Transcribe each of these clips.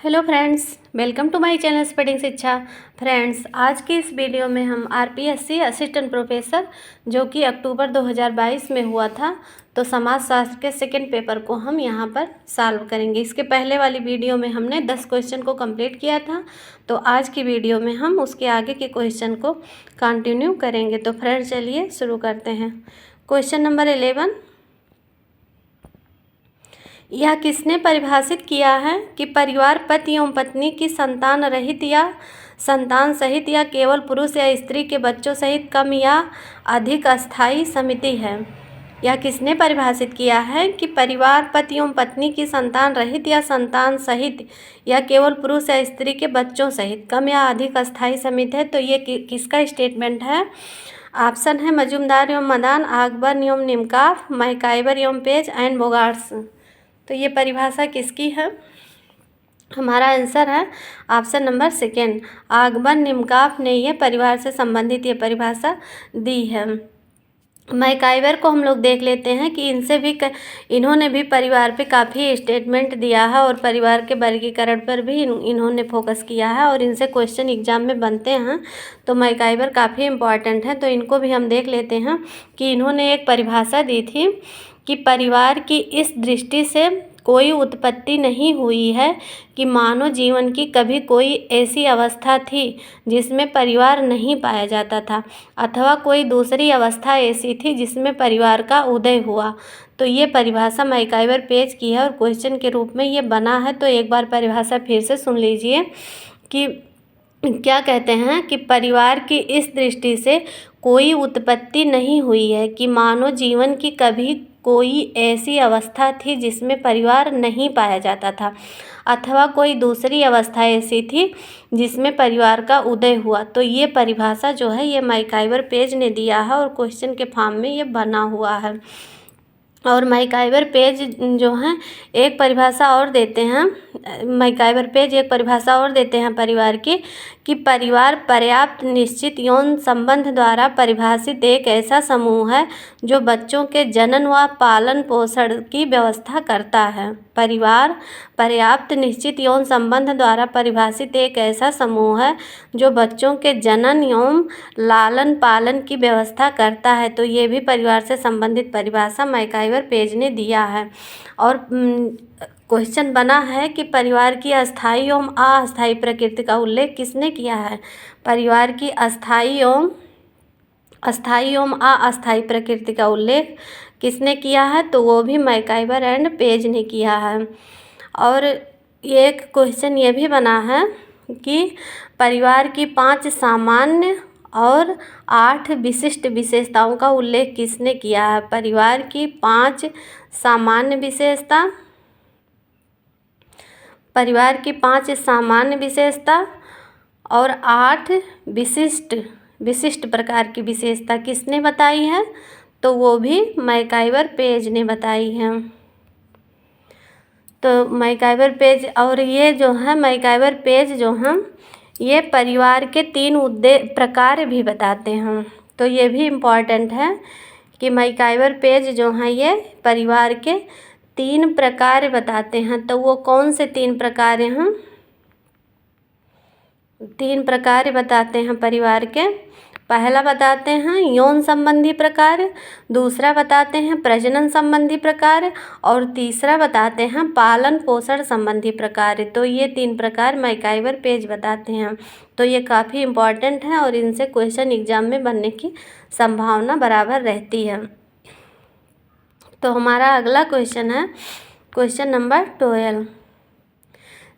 Hello friends, welcome to my channel speeding Shiksha. Friends, आज की इस वीडियो में हम आरपीएससी असिस्टेंट प्रोफेसर जो कि अक्टूबर 2022 में हुआ था, तो समाजशास्त्र के सेकंड पेपर को हम यहां पर सॉल्व करेंगे। इसके पहले वाली वीडियो में हमने 10 क्वेश्चन को कंप्लीट किया था, तो आज की वीडियो में हम उसके आगे के क्वेश्चन को कंटिन्यू करेंगे। तो फ्रेंड्स, चलिए शुरू करते हैं। क्वेश्चन नंबर 11, यह किसने परिभाषित किया है कि परिवार पति एवं पत्नी की संतान रहित या संतान सहित या केवल पुरुष या स्त्री के बच्चों सहित कम या अधिक अस्थायी समिति है। यह किसने परिभाषित किया है कि परिवार पति एवं पत्नी की संतान रहित या संतान सहित या केवल पुरुष या स्त्री के बच्चों सहित कम या अधिक अस्थायी समिति है। तो ये किसका स्टेटमेंट है? ऑप्शन है मजूमदार एवं मदान, अकबर एवं निमकाफ, मैकाइवर एवं पेज एंड बोगार्ट्स। तो ये परिभाषा किसकी है? हमारा आंसर है ऑप्शन नंबर सेकेंड, अकबर निमकाफ ने ये परिवार से संबंधित ये परिभाषा दी है। मैकाइवर को हम लोग देख लेते हैं कि इन्होंने भी परिवार पे काफ़ी स्टेटमेंट दिया है और परिवार के वर्गीकरण पर भी इन्होंने फोकस किया है और इनसे क्वेश्चन एग्जाम में बनते हैं। तो मैकाइवर काफ़ी इम्पॉर्टेंट है, तो इनको भी हम देख लेते हैं कि इन्होंने एक परिभाषा दी थी कि परिवार की इस दृष्टि से कोई उत्पत्ति नहीं हुई है कि मानव जीवन की कभी कोई ऐसी अवस्था थी जिसमें परिवार नहीं पाया जाता था, अथवा कोई दूसरी अवस्था ऐसी थी जिसमें परिवार का उदय हुआ। तो ये परिभाषा मैकाइवर पेज की है और क्वेश्चन के रूप में ये बना है। तो एक बार परिभाषा फिर से सुन लीजिए कि क्या कहते हैं कि परिवार की इस दृष्टि से कोई उत्पत्ति नहीं हुई है कि मानव जीवन की कभी कोई ऐसी अवस्था थी जिसमें परिवार नहीं पाया जाता था, अथवा कोई दूसरी अवस्था ऐसी थी जिसमें परिवार का उदय हुआ। तो ये परिभाषा जो है ये मैकाइवर पेज ने दिया है और क्वेश्चन के फॉर्म में ये बना हुआ है। और मैकाइवर पेज जो हैं एक परिभाषा और देते हैं, मैकाइवर पेज एक परिभाषा और देते हैं परिवार की कि परिवार पर्याप्त निश्चित यौन संबंध द्वारा परिभाषित एक ऐसा समूह है जो बच्चों के जनन व पालन पोषण की व्यवस्था करता है। परिवार पर्याप्त निश्चित यौन संबंध द्वारा परिभाषित एक ऐसा समूह है जो बच्चों के जनन एवं लालन पालन की व्यवस्था करता है। तो ये भी परिवार से संबंधित परिभाषा मैकाइवर पेज ने दिया है। और क्वेश्चन बना है कि परिवार की अस्थायी एवं अस्थायी प्रकृति का उल्लेख किसने किया है? परिवार की अस्थायी एवं अस्थायी प्रकृति का उल्लेख किसने किया है? तो वो भी मैकाइवर एंड पेज ने किया है। और एक क्वेश्चन ये भी बना है कि परिवार की 5 सामान्य और 8 विशिष्ट विशेषताओं का उल्लेख किसने किया है? परिवार की 5 सामान्य विशेषता, परिवार की 5 सामान्य विशेषता और 8 विशिष्ट प्रकार की विशेषता किसने बताई है? तो वो भी मैकाइवर पेज ने बताई है। तो मैकाइवर पेज और ये जो है मैकाइवर पेज जो हैं ये परिवार के 3 प्रकार भी बताते हैं। तो ये भी इम्पॉर्टेंट है कि मैकाइवर पेज जो हैं ये परिवार के 3 प्रकार बताते हैं। तो वो कौन से 3 प्रकार हैं? 3 प्रकार बताते हैं परिवार के। पहला बताते हैं यौन संबंधी प्रकार, दूसरा बताते हैं प्रजनन संबंधी प्रकार और तीसरा बताते हैं पालन पोषण संबंधी प्रकार। तो ये 3 प्रकार मैकाइवर पेज बताते हैं। तो ये काफ़ी इम्पॉर्टेंट है और इनसे क्वेश्चन एग्जाम में बनने की संभावना बराबर रहती है। तो हमारा अगला क्वेश्चन है क्वेश्चन नंबर 12,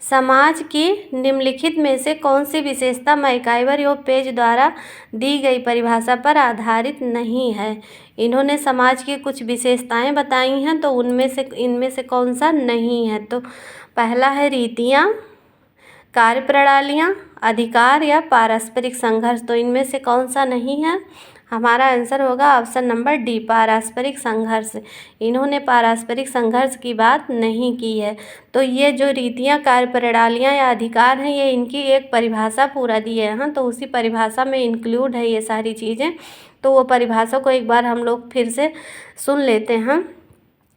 समाज की निम्नलिखित में से कौन सी विशेषता मैकाइवर एवं पेज द्वारा दी गई परिभाषा पर आधारित नहीं है? इन्होंने समाज की कुछ विशेषताएं बताई हैं, तो इनमें से कौन सा नहीं है? तो पहला है रीतियाँ, कार्यप्रणालियाँ, अधिकार या पारस्परिक संघर्ष। तो इनमें से कौन सा नहीं है? हमारा आंसर होगा ऑप्शन नंबर डी, पारस्परिक संघर्ष। इन्होंने पारस्परिक संघर्ष की बात नहीं की है। तो ये जो रीतियाँ, कार्यप्रणालियाँ या अधिकार हैं ये इनकी एक परिभाषा पूरा दिए हैं, तो उसी परिभाषा में इंक्लूड है ये सारी चीज़ें। तो वो परिभाषा को एक बार हम लोग फिर से सुन लेते हैं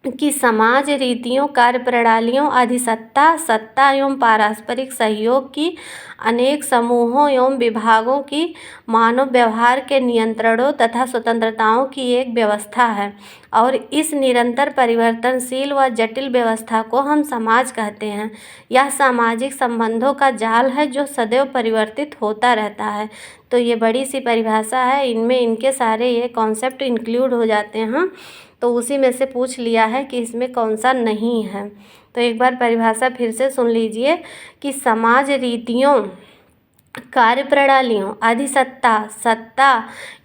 कि समाज रीतियों, कार्यप्रणालियों, अधिसत्ता, सत्ता एवं पारस्परिक सहयोग की अनेक समूहों एवं विभागों की मानव व्यवहार के नियंत्रणों तथा स्वतंत्रताओं की एक व्यवस्था है और इस निरंतर परिवर्तनशील व जटिल व्यवस्था को हम समाज कहते हैं। यह सामाजिक संबंधों का जाल है जो सदैव परिवर्तित होता रहता है। तो ये बड़ी सी परिभाषा है, इनमें इनके सारे ये कॉन्सेप्ट इंक्लूड हो जाते हैं। तो उसी में से पूछ लिया है कि इसमें कौन सा नहीं है। तो एक बार परिभाषा फिर से सुन लीजिए कि समाज रीतियों, कार्यप्रणालियों, अधिसत्ता, सत्ता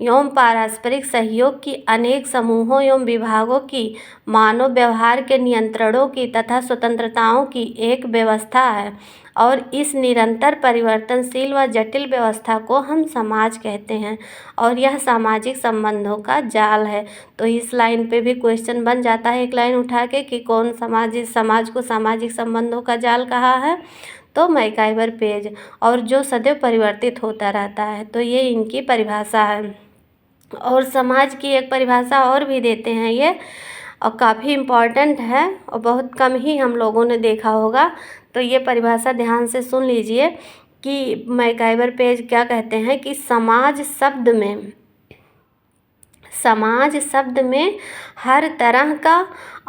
एवं पारस्परिक सहयोग की अनेक समूहों एवं विभागों की मानव व्यवहार के नियंत्रणों की तथा स्वतंत्रताओं की एक व्यवस्था है और इस निरंतर परिवर्तनशील व जटिल व्यवस्था को हम समाज कहते हैं और यह सामाजिक संबंधों का जाल है। तो इस लाइन पे भी क्वेश्चन बन जाता है एक लाइन उठा के कि कौन समाज को सामाजिक संबंधों का जाल कहा है, तो मैकाइवर पेज, और जो सदैव परिवर्तित होता रहता है। तो ये इनकी परिभाषा है। और समाज की एक परिभाषा और भी देते हैं ये, और काफ़ी इम्पॉर्टेंट है और बहुत कम ही हम लोगों ने देखा होगा। तो ये परिभाषा ध्यान से सुन लीजिए कि मैकाइवर पेज क्या कहते हैं कि समाज शब्द में हर तरह का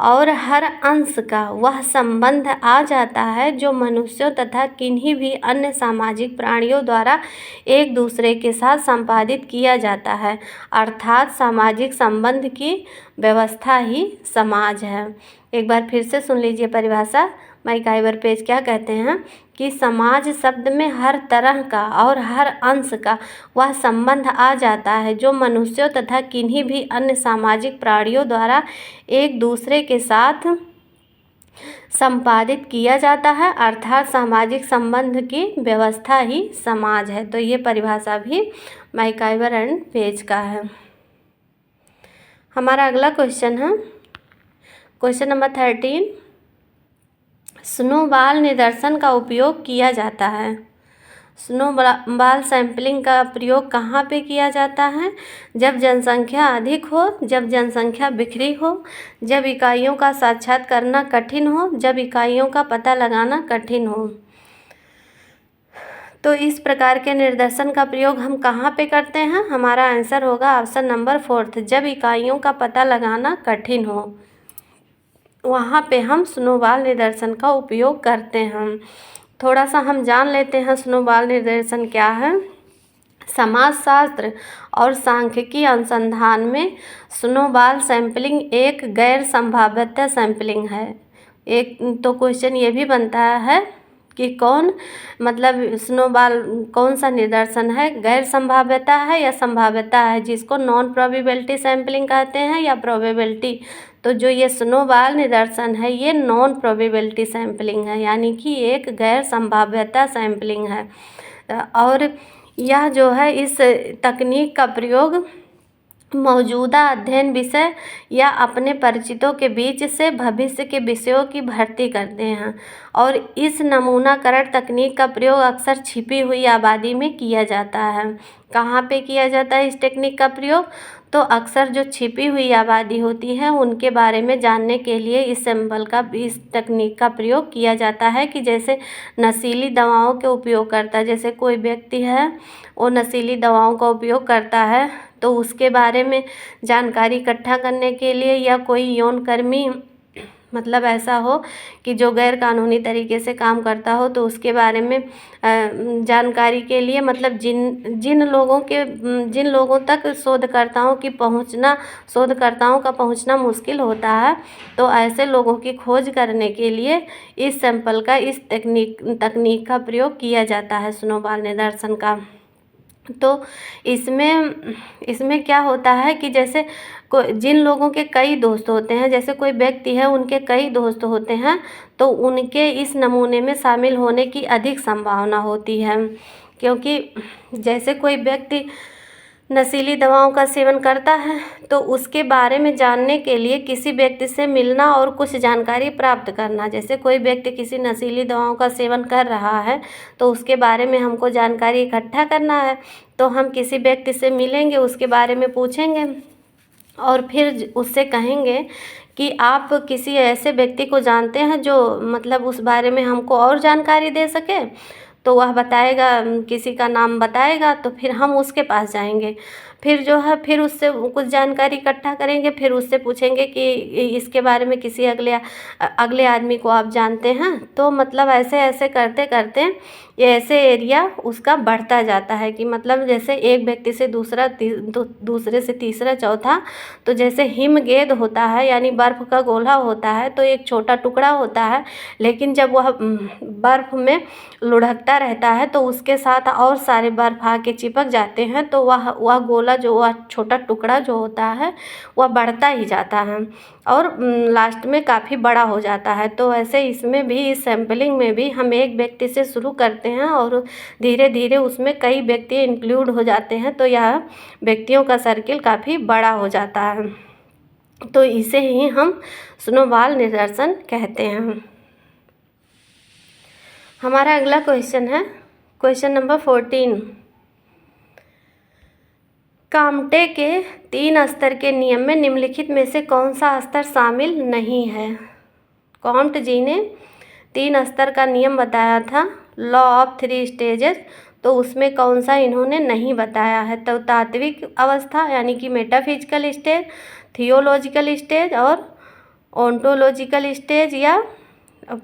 और हर अंश का वह संबंध आ जाता है जो मनुष्यों तथा किन्हीं भी अन्य सामाजिक प्राणियों द्वारा एक दूसरे के साथ संपादित किया जाता है, अर्थात सामाजिक संबंध की व्यवस्था ही समाज है। एक बार फिर से सुन लीजिए परिभाषा, मैकाइवर पेज क्या कहते हैं कि समाज शब्द में हर तरह का और हर अंश का वह संबंध आ जाता है जो मनुष्यों तथा किन्हीं भी अन्य सामाजिक प्राणियों द्वारा एक दूसरे के साथ संपादित किया जाता है, अर्थात सामाजिक संबंध की व्यवस्था ही समाज है। तो ये परिभाषा भी मैकाइवर एंड पेज का है। हमारा अगला क्वेश्चन है क्वेश्चन नंबर 13। स्नोबॉल निदर्शन का उपयोग किया जाता है। स्नोबॉल सैंपलिंग का प्रयोग कहाँ पे किया जाता है? जब जनसंख्या अधिक हो, जब जनसंख्या बिखरी हो, जब इकाइयों का साक्षात करना कठिन हो, जब इकाइयों का पता लगाना कठिन हो। तो इस प्रकार के निदर्शन का प्रयोग हम कहाँ पे करते हैं? हमारा आंसर होगा ऑप्शन नंबर 4, जब इकाइयों का पता लगाना कठिन हो, वहाँ पे हम स्नोबॉल निदर्शन का उपयोग करते हैं। थोड़ा सा हम जान लेते हैं स्नोबॉल निदर्शन क्या है। समाजशास्त्र और सांख्यिकी अनुसंधान में स्नोबॉल सैंपलिंग एक गैर संभाव्यता सैंपलिंग है। एक तो क्वेश्चन ये भी बनता है कि स्नोबॉल कौन सा निदर्शन है, गैर संभाव्यता है या संभाव्यता है, जिसको नॉन प्रोबेबिलिटी सैंपलिंग कहते हैं या प्रोबेबिलिटी। तो जो ये स्नोबॉल निदर्शन है ये नॉन प्रोबेबिलिटी सैंपलिंग है, यानी कि एक गैर संभाव्यता सैंपलिंग है। और यह जो है इस तकनीक का प्रयोग मौजूदा अध्ययन विषय या अपने परिचितों के बीच से भविष्य के विषयों की भर्ती करते हैं और इस नमूनाकरण तकनीक का प्रयोग अक्सर छिपी हुई आबादी में किया जाता है। कहाँ पे किया जाता है इस टेक्निक का प्रयोग? तो अक्सर जो छिपी हुई आबादी होती है उनके बारे में जानने के लिए इस तकनीक का प्रयोग किया जाता है। कि जैसे नशीली दवाओं के उपयोग करता है, जैसे कोई व्यक्ति है वो नशीली दवाओं का उपयोग करता है तो उसके बारे में जानकारी इकट्ठा करने के लिए, या कोई यौनकर्मी ऐसा हो कि जो गैर कानूनी तरीके से काम करता हो तो उसके बारे में जानकारी के लिए, जिन लोगों तक शोधकर्ताओं का पहुंचना मुश्किल होता है, तो ऐसे लोगों की खोज करने के लिए इस सैंपल का इस तकनीक का प्रयोग किया जाता है स्नोबॉल निदर्शन का। तो इसमें क्या होता है कि जैसे जिन लोगों के कई दोस्त होते हैं, जैसे कोई व्यक्ति है उनके कई दोस्त होते हैं, तो उनके इस नमूने में शामिल होने की अधिक संभावना होती है। क्योंकि जैसे कोई व्यक्ति नशीली दवाओं का सेवन करता है तो उसके बारे में जानने के लिए किसी व्यक्ति से मिलना और कुछ जानकारी प्राप्त करना, जैसे कोई व्यक्ति किसी नशीली दवाओं का सेवन कर रहा है तो उसके बारे में हमको जानकारी इकट्ठा करना है, तो हम किसी व्यक्ति से मिलेंगे, उसके बारे में पूछेंगे और फिर उससे कहेंगे कि आप किसी ऐसे व्यक्ति को जानते हैं जो मतलब उस बारे में हमको और जानकारी दे सके। तो वह बताएगा, किसी का नाम बताएगा, तो फिर हम उसके पास जाएंगे। फिर जो है फिर उससे कुछ जानकारी इकट्ठा करेंगे, फिर उससे पूछेंगे कि इसके बारे में किसी अगले आदमी को आप जानते हैं। तो मतलब ऐसे ऐसे करते करते ये ऐसे एरिया उसका बढ़ता जाता है कि मतलब जैसे एक व्यक्ति से दूसरा, दूसरे से तीसरा, चौथा। तो जैसे हिमगेद होता है यानी बर्फ़ का गोला होता है, तो एक छोटा टुकड़ा होता है, लेकिन जब वह बर्फ़ में लुढ़कता रहता है तो उसके साथ और सारे बर्फ़ आके चिपक जाते हैं, तो वह गोला जो वह छोटा टुकड़ा जो होता है वह बढ़ता ही जाता है और लास्ट में काफ़ी बड़ा हो जाता है। तो ऐसे इसमें भी, इस सैम्पलिंग में भी हम एक व्यक्ति से शुरू करते हैं और धीरे धीरे उसमें कई व्यक्ति इंक्लूड हो जाते हैं, तो यह व्यक्तियों का सर्किल काफ़ी बड़ा हो जाता है। तो इसे ही हम स्नोबॉल निदर्शन कहते हैं। हमारा अगला क्वेश्चन है क्वेश्चन नंबर 14। काम्टे के 3 स्तर के नियम में निम्नलिखित में से कौन सा स्तर शामिल नहीं है? कॉम्ट जी ने 3 स्तर का नियम बताया था, लॉ ऑफ 3 स्टेजेस, तो उसमें कौन सा इन्होंने नहीं बताया है? तो तात्विक अवस्था यानी कि मेटाफिजिकल स्टेज, थियोलॉजिकल स्टेज और ओंटोलॉजिकल स्टेज या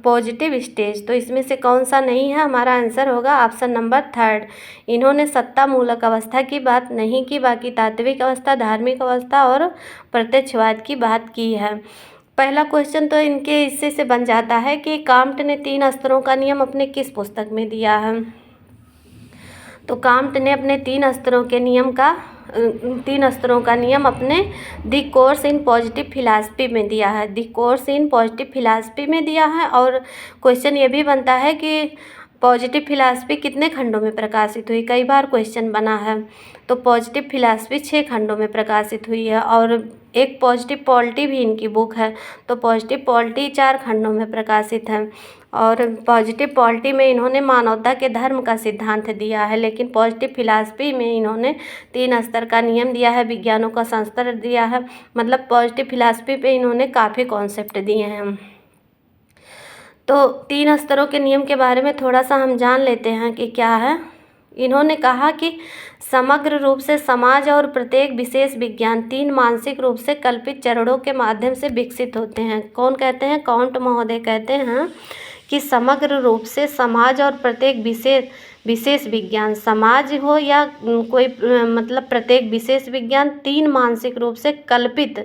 पॉजिटिव स्टेज। तो इसमें से कौन सा नहीं है? हमारा आंसर होगा ऑप्शन नंबर 3। इन्होंने सत्ता मूलक अवस्था की बात नहीं की, बाकी तात्विक अवस्था, धार्मिक अवस्था और प्रत्यक्षवाद की बात की है। पहला क्वेश्चन तो इनके हिस्से से बन जाता है कि काम्ट ने 3 स्तरों का नियम अपने किस पुस्तक में दिया है? तो काम्ट ने अपने 3 स्तरों के नियम का 3 स्तरों का नियम अपने the course in positive philosophy में दिया है। The course in positive philosophy में दिया है। और क्वेश्चन ये भी बनता है कि पॉजिटिव फिलॉसफी कितने खंडों में प्रकाशित हुई? कई बार क्वेश्चन बना है। तो पॉजिटिव फिलॉसफी 6 खंडों में प्रकाशित हुई है और एक पॉजिटिव पॉलिटी भी इनकी बुक है। तो पॉजिटिव पॉलिटी 4 खंडों में प्रकाशित है और पॉजिटिव पॉलिटी में इन्होंने मानवता के धर्म का सिद्धांत दिया है, लेकिन पॉजिटिव फिलॉसफी में इन्होंने 3 स्तर का नियम दिया है, विज्ञानों का संस्तर दिया है। मतलब पॉजिटिव फिलॉसफी पे इन्होंने काफ़ी कॉन्सेप्ट दिए हैं। तो 3 स्तरों के नियम के बारे में थोड़ा सा हम जान लेते हैं कि क्या है। इन्होंने कहा कि समग्र रूप से समाज और प्रत्येक विशेष विज्ञान 3 मानसिक रूप से कल्पित चरणों के माध्यम से विकसित होते हैं। कौन कहते हैं? काउंट महोदय कहते हैं कि समग्र रूप से समाज और प्रत्येक विशेष विज्ञान, समाज हो या कोई मतलब प्रत्येक विशेष विज्ञान 3 मानसिक रूप से कल्पित,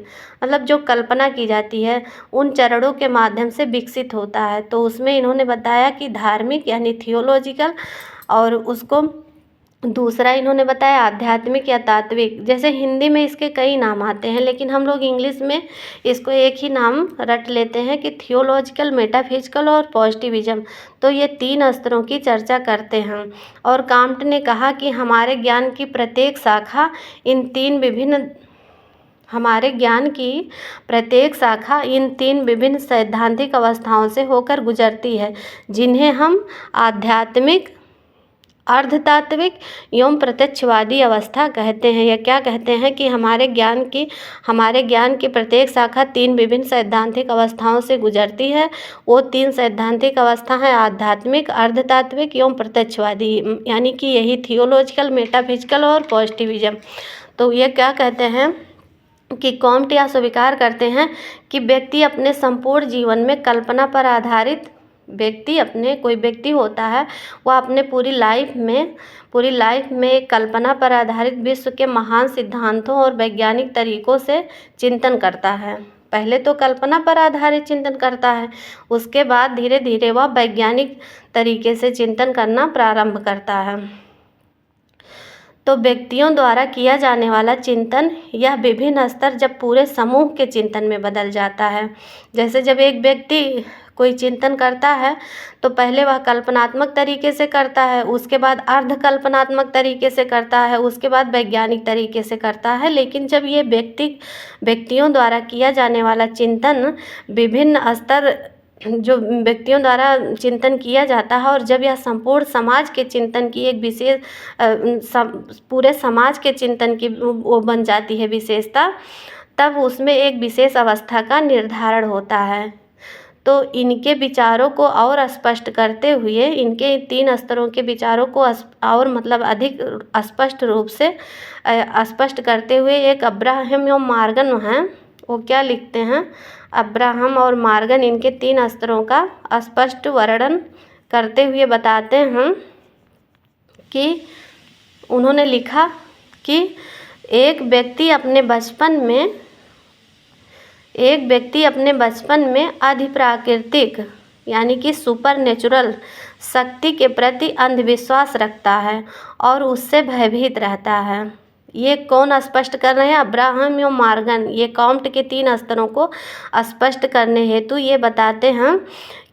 मतलब जो कल्पना की जाती है उन चरणों के माध्यम से विकसित होता है। तो उसमें इन्होंने बताया कि धार्मिक यानी थियोलॉजिकल, और उसको दूसरा इन्होंने बताया आध्यात्मिक या तात्विक। जैसे हिंदी में इसके कई नाम आते हैं, लेकिन हम लोग इंग्लिश में इसको एक ही नाम रट लेते हैं कि थियोलॉजिकल, मेटाफिजिकल और पॉजिटिविज्म। तो ये 3 स्तरों की चर्चा करते हैं। और काम्ट ने कहा कि हमारे ज्ञान की प्रत्येक शाखा इन 3 विभिन्न सैद्धांतिक अवस्थाओं से होकर गुजरती है, जिन्हें हम आध्यात्मिक, अर्धतात्विक एवं प्रत्यक्षवादी अवस्था कहते हैं। या क्या कहते हैं कि हमारे ज्ञान की प्रत्येक शाखा 3 विभिन्न सैद्धांतिक अवस्थाओं से गुजरती है। वो 3 सैद्धांतिक अवस्था है आध्यात्मिक, अर्धतात्विक एवं प्रत्यक्षवादी, यानी कि यही थियोलॉजिकल, मेटाफिजिकल और पॉजिटिविज्म। तो ये क्या कहते हैं कि काम्ट या स्वीकार करते हैं कि व्यक्ति अपने संपूर्ण जीवन में कल्पना पर आधारित कोई व्यक्ति होता है, वह अपने पूरी लाइफ में कल्पना पर आधारित विश्व के महान सिद्धांतों और वैज्ञानिक तरीकों से चिंतन करता है। पहले तो कल्पना पर आधारित चिंतन करता है, उसके बाद धीरे धीरे वह वैज्ञानिक तरीके से चिंतन करना प्रारंभ करता है। तो व्यक्तियों द्वारा किया जाने वाला चिंतन यह विभिन्न स्तर जब पूरे समूह के चिंतन में बदल जाता है। जैसे जब एक व्यक्ति कोई चिंतन करता है तो पहले वह कल्पनात्मक तरीके से करता है, उसके बाद अर्ध कल्पनात्मक तरीके से करता है, उसके बाद वैज्ञानिक तरीके से करता है। लेकिन जब ये व्यक्तियों द्वारा किया जाने वाला चिंतन विभिन्न स्तर जो व्यक्तियों द्वारा चिंतन किया जाता है और जब यह संपूर्ण समाज के चिंतन की एक विशेष पूरे समाज के चिंतन की वो बन जाती है विशेषता, तब उसमें एक विशेष अवस्था का निर्धारण होता है। तो इनके विचारों को और स्पष्ट करते हुए, इनके 3 स्तरों के विचारों को और मतलब अधिक स्पष्ट रूप से स्पष्ट करते हुए एक अब्राहम और मॉर्गन हैं, वो क्या लिखते हैं, अब्राहम और मॉर्गन इनके 3 स्तरों का स्पष्ट वर्णन करते हुए बताते हैं कि उन्होंने लिखा कि एक व्यक्ति अपने बचपन में अधिप्राकृतिक यानी कि सुपर नेचुरल शक्ति के प्रति अंधविश्वास रखता है और उससे भयभीत रहता है। ये कौन स्पष्ट कर रहे हैं? अब्राहम और मॉर्गन। ये कॉम्ट के 3 स्तरों को स्पष्ट करने हेतु ये बताते हैं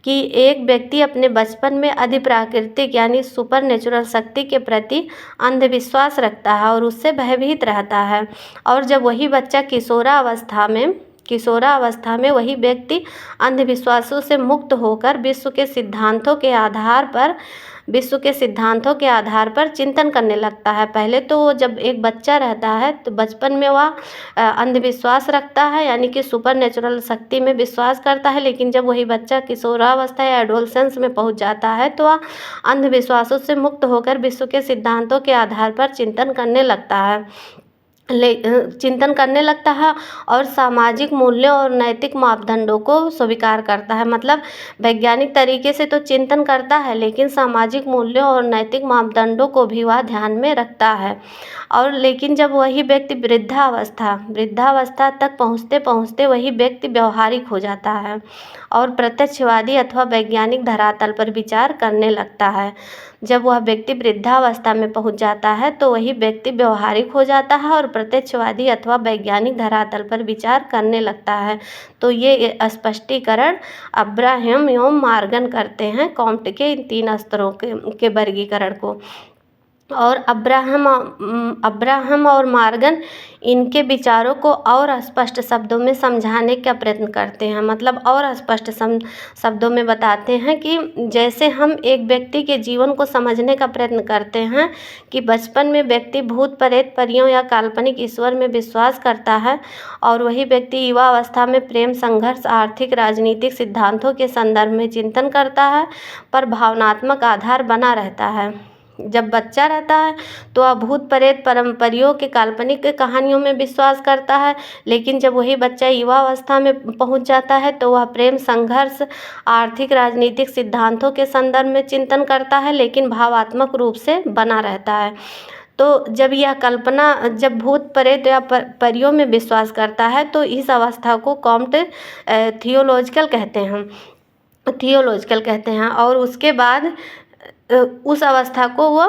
कि एक व्यक्ति अपने बचपन में अधिप्राकृतिक यानी सुपर नेचुरल शक्ति के प्रति अंधविश्वास रखता है और उससे भयभीत रहता है। और जब वही बच्चा किशोरावस्था में वही व्यक्ति अंधविश्वासों से मुक्त होकर विश्व के सिद्धांतों के आधार पर चिंतन करने लगता है। पहले तो वो जब एक बच्चा रहता है तो बचपन में वह अंधविश्वास रखता है यानी कि सुपर नेचुरल शक्ति में विश्वास करता है, लेकिन जब वही बच्चा किशोरावस्था या एडोलसेंस में पहुंच जाता है तो वह अंधविश्वासों से मुक्त होकर विश्व के सिद्धांतों के आधार पर चिंतन करने लगता है और सामाजिक मूल्यों और नैतिक मापदंडों को स्वीकार करता है। मतलब वैज्ञानिक तरीके से तो चिंतन करता है, लेकिन सामाजिक मूल्यों और नैतिक मापदंडों को भी वह ध्यान में रखता है। और लेकिन जब वही व्यक्ति वृद्धावस्था तक पहुँचते वही व्यक्ति व्यवहारिक हो जाता है और प्रत्यक्षवादी अथवा वैज्ञानिक धरातल पर विचार करने लगता है। जब वह व्यक्ति वृद्धावस्था में पहुंच जाता है तो वही व्यक्ति व्यवहारिक हो जाता है और प्रत्यक्षवादी अथवा वैज्ञानिक धरातल पर विचार करने लगता है। तो ये स्पष्टीकरण अब्राहम एवं मॉर्गन करते हैं कॉम्ट के इन 3 स्तरों के वर्गीकरण को। और अब्राहम और मॉर्गन इनके विचारों को और स्पष्ट शब्दों में समझाने का प्रयत्न करते हैं। मतलब और स्पष्ट शब्दों में बताते हैं कि जैसे हम एक व्यक्ति के जीवन को समझने का प्रयत्न करते हैं कि बचपन में व्यक्ति भूत प्रेत परियों या काल्पनिक ईश्वर में विश्वास करता है और वही व्यक्ति युवावस्था में प्रेम संघर्ष आर्थिक राजनीतिक सिद्धांतों के संदर्भ में चिंतन करता है पर भावनात्मक आधार बना रहता है। जब बच्चा रहता है तो वह भूत प्रेत परियों के काल्पनिक कहानियों में विश्वास करता है, लेकिन जब वही बच्चा युवावस्था में पहुंच जाता है तो वह प्रेम संघर्ष आर्थिक राजनीतिक सिद्धांतों के संदर्भ में चिंतन करता है, लेकिन भावात्मक रूप से बना रहता है। तो जब भूत प्रेत या परियों में विश्वास करता है तो इस अवस्था को कॉम्ट थियोलॉजिकल कहते हैं और उसके बाद उस अवस्था को वो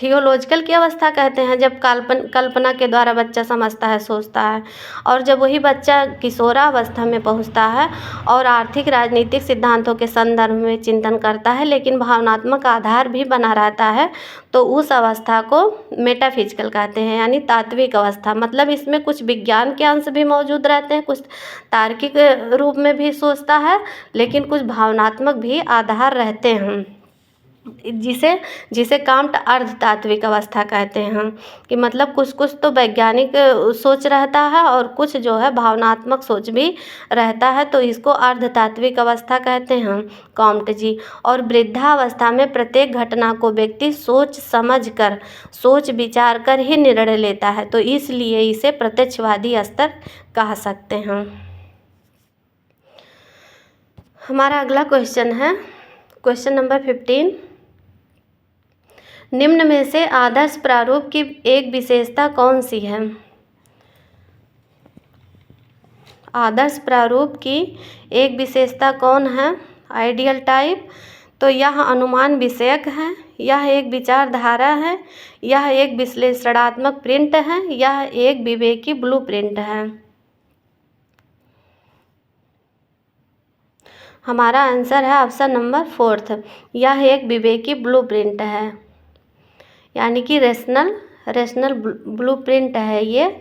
थियोलॉजिकल की अवस्था कहते हैं जब कल्पना के द्वारा बच्चा समझता है, सोचता है। और जब वही बच्चा किशोरावस्था में पहुंचता है और आर्थिक राजनीतिक सिद्धांतों के संदर्भ में चिंतन करता है, लेकिन भावनात्मक आधार भी बना रहता है, तो उस अवस्था को मेटाफिजिकल कहते हैं यानी तात्विक अवस्था। मतलब इसमें कुछ विज्ञान के अंश भी मौजूद रहते हैं, कुछ तार्किक रूप में भी सोचता है, लेकिन कुछ भावनात्मक भी आधार रहते हैं, जिसे कॉम्ट अर्ध तात्विक अवस्था कहते हैं कि मतलब कुछ तो वैज्ञानिक सोच रहता है और कुछ जो है भावनात्मक सोच भी रहता है, तो इसको अर्ध तात्विक अवस्था कहते हैं कॉम्ट जी। और वृद्धावस्था में प्रत्येक घटना को व्यक्ति सोच विचार कर ही निर्णय लेता है, तो इसलिए इसे प्रत्यक्षवादी स्तर कह सकते हैं। हमारा अगला क्वेश्चन है क्वेश्चन नंबर 15। निम्न में से आदर्श प्रारूप की एक विशेषता कौन सी है? आदर्श प्रारूप की एक विशेषता कौन है? Ideal type. तो यह अनुमान विषयक है, यह एक विचारधारा है, यह एक विश्लेषणात्मक प्रिंट है, यह एक विवेकी ब्लूप्रिंट है। हमारा आंसर है ऑप्शन नंबर 4, यह एक विवेकी ब्लूप्रिंट है यानी कि रेशनल रेशनल ब्लूप्रिंट है ये।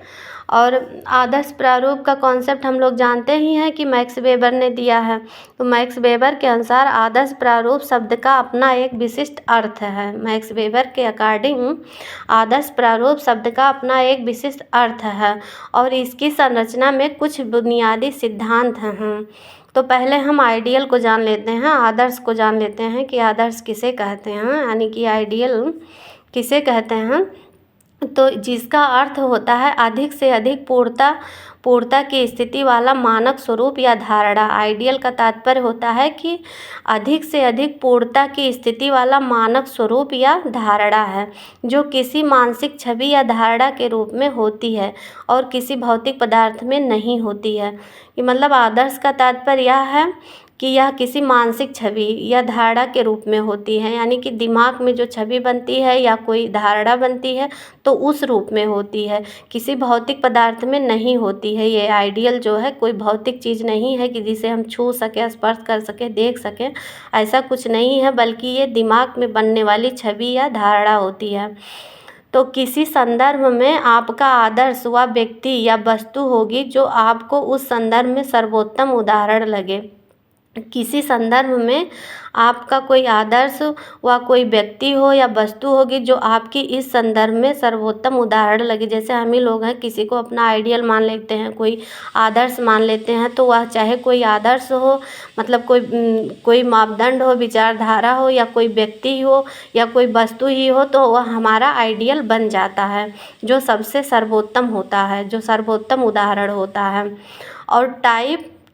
और आदर्श प्रारूप का कॉन्सेप्ट हम लोग जानते ही हैं कि मैक्स वेबर ने दिया है। तो मैक्स वेबर के अनुसार आदर्श प्रारूप शब्द का अपना एक विशिष्ट अर्थ है। मैक्स वेबर के अकॉर्डिंग आदर्श प्रारूप शब्द का अपना एक विशिष्ट अर्थ है और इसकी संरचना में कुछ बुनियादी सिद्धांत हैं। तो पहले हम आइडियल को जान लेते हैं, आदर्श को जान लेते हैं कि आदर्श किसे कहते हैं, यानी कि आइडियल किसे कहते हैं। तो जिसका अर्थ होता है अधिक से अधिक पूर्णता की स्थिति वाला मानक स्वरूप या धारणा। आइडियल का तात्पर्य होता है कि अधिक से अधिक पूर्णता की स्थिति वाला मानक स्वरूप या धारणा है जो किसी मानसिक छवि या धारणा के रूप में होती है और किसी भौतिक पदार्थ में नहीं होती है। कि मतलब आदर्श का तात्पर्य यह है कि यह किसी मानसिक छवि या धारणा के रूप में होती है, यानी कि दिमाग में जो छवि बनती है या कोई धारणा बनती है तो उस रूप में होती है, किसी भौतिक पदार्थ में नहीं होती है। ये आइडियल जो है कोई भौतिक चीज़ नहीं है कि जिसे हम छू सकें, स्पर्श कर सकें, देख सकें, ऐसा कुछ नहीं है, बल्कि ये दिमाग में बनने वाली छवि या धारणा होती है। तो किसी संदर्भ में आपका आदर्श वह व्यक्ति या वस्तु होगी जो आपको उस संदर्भ में सर्वोत्तम उदाहरण लगे। किसी संदर्भ में आपका कोई आदर्श व कोई व्यक्ति हो या वस्तु होगी जो आपकी इस संदर्भ में सर्वोत्तम उदाहरण लगे। जैसे हम ही लोग हैं, किसी को अपना आइडियल मान लेते हैं, कोई आदर्श मान लेते हैं, तो वह चाहे कोई आदर्श हो, मतलब कोई मापदंड हो, विचारधारा हो, या कोई व्यक्ति हो या कोई वस्तु ही हो, तो वह हमारा आइडियल बन जाता है जो सबसे सर्वोत्तम होता है, जो सर्वोत्तम उदाहरण होता है। और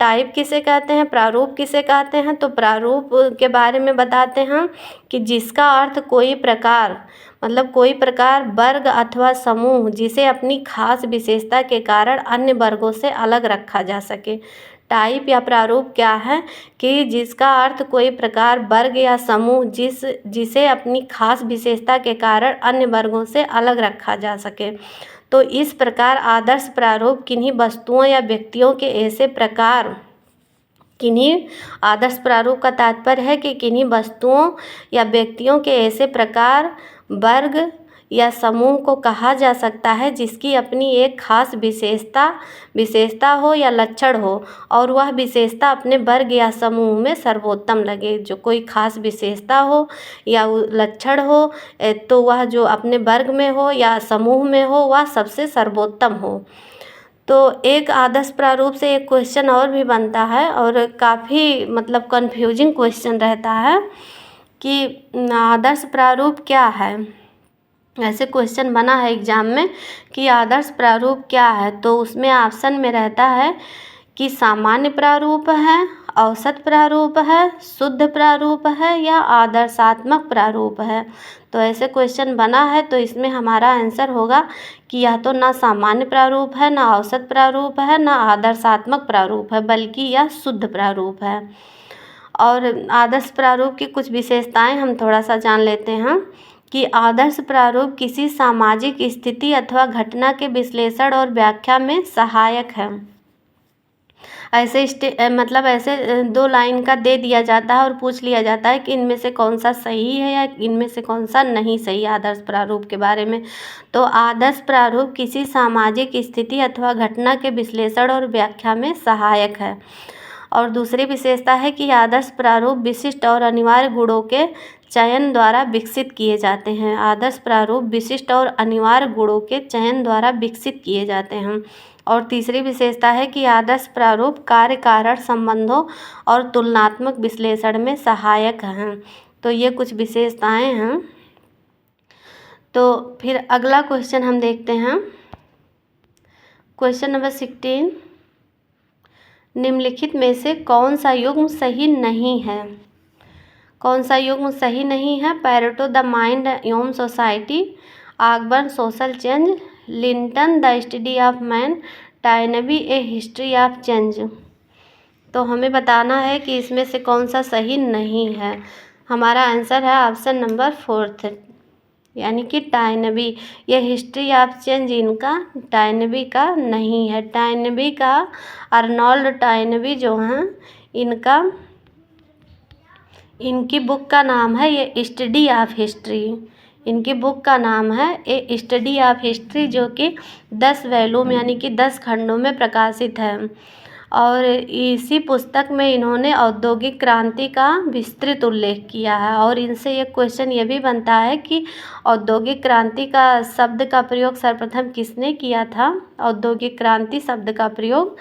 टाइप किसे कहते हैं, प्रारूप किसे कहते हैं, तो प्रारूप के बारे में बताते हैं कि जिसका अर्थ कोई प्रकार, मतलब कोई प्रकार, वर्ग अथवा समूह जिसे अपनी खास विशेषता के कारण अन्य वर्गों से अलग रखा जा सके। टाइप या प्रारूप क्या है कि जिसका अर्थ कोई प्रकार, वर्ग या समूह जिसे अपनी खास विशेषता के कारण अन्य वर्गों से अलग रखा जा सके। तो इस प्रकार आदर्श प्रारूप किन्हीं वस्तुओं या व्यक्तियों के ऐसे प्रकार, आदर्श प्रारूप का तात्पर्य है कि किन्हीं वस्तुओं या व्यक्तियों के ऐसे प्रकार, वर्ग या समूह को कहा जा सकता है जिसकी अपनी एक खास विशेषता हो या लक्षण हो और वह विशेषता अपने वर्ग या समूह में सर्वोत्तम लगे। जो कोई खास विशेषता हो या लक्षण हो तो वह जो अपने वर्ग में हो या समूह में हो वह सबसे सर्वोत्तम हो। तो एक आदर्श प्रारूप से एक क्वेश्चन और भी बनता है और काफ़ी मतलब कन्फ्यूजिंग क्वेश्चन रहता है कि आदर्श प्रारूप क्या है। ऐसे क्वेश्चन बना है एग्ज़ाम में कि आदर्श प्रारूप क्या है, तो उसमें ऑप्शन में रहता है कि सामान्य प्रारूप है, औसत प्रारूप है, शुद्ध प्रारूप है या आदर्शात्मक प्रारूप है। तो ऐसे क्वेश्चन बना है, तो इसमें हमारा आंसर होगा कि यह तो ना सामान्य प्रारूप है, ना औसत प्रारूप है, ना आदर्शात्मक प्रारूप है, बल्कि यह शुद्ध प्रारूप है। और आदर्श प्रारूप की कुछ विशेषताएं हम थोड़ा सा जान लेते हैं कि आदर्श प्रारूप किसी सामाजिक स्थिति अथवा घटना के विश्लेषण और व्याख्या में सहायक है। ऐसे 2 लाइन का दे दिया जाता है और पूछ लिया जाता है कि इनमें से कौन सा सही है या इनमें से कौन सा नहीं सही आदर्श प्रारूप के बारे में। तो आदर्श प्रारूप किसी सामाजिक स्थिति अथवा घटना के विश्लेषण और व्याख्या में सहायक है। और दूसरी विशेषता है कि आदर्श प्रारूप विशिष्ट और अनिवार्य गुणों के चयन द्वारा विकसित किए जाते हैं। आदर्श प्रारूप विशिष्ट और अनिवार्य गुणों के चयन द्वारा विकसित किए जाते हैं। और तीसरी विशेषता है कि आदर्श प्रारूप कार्य कारण संबंधों और तुलनात्मक विश्लेषण में सहायक हैं। तो ये कुछ विशेषताएं हैं। तो फिर अगला क्वेश्चन हम देखते हैं, क्वेश्चन नंबर 16, निम्नलिखित में से कौन सा युग्म सही नहीं है। कौन सा युग्म सही नहीं है? पैरेटो द माइंड एवं society, Ogburn social change, Linton the study of man, Toynbee a history of change. तो हमें बताना है कि इसमें से कौन सा सही नहीं है। हमारा आंसर है ऑप्शन नंबर 4, यानी कि टायनबी। ये हिस्ट्री ऑफ चेंज इनका टायनबी का नहीं है। टायनबी का, अर्नोल्ड टायनबी जो हैं, इनकी बुक का नाम है ये स्टडी ऑफ हिस्ट्री। इनकी बुक का नाम है ए स्टडी ऑफ हिस्ट्री, जो कि 10 वॉल्यूम यानी कि 10 खंडों में प्रकाशित है। और इसी पुस्तक में इन्होंने औद्योगिक क्रांति का विस्तृत उल्लेख किया है। और इनसे एक क्वेश्चन ये भी बनता है कि औद्योगिक क्रांति का शब्द का प्रयोग सर्वप्रथम किसने किया था। औद्योगिक क्रांति शब्द का प्रयोग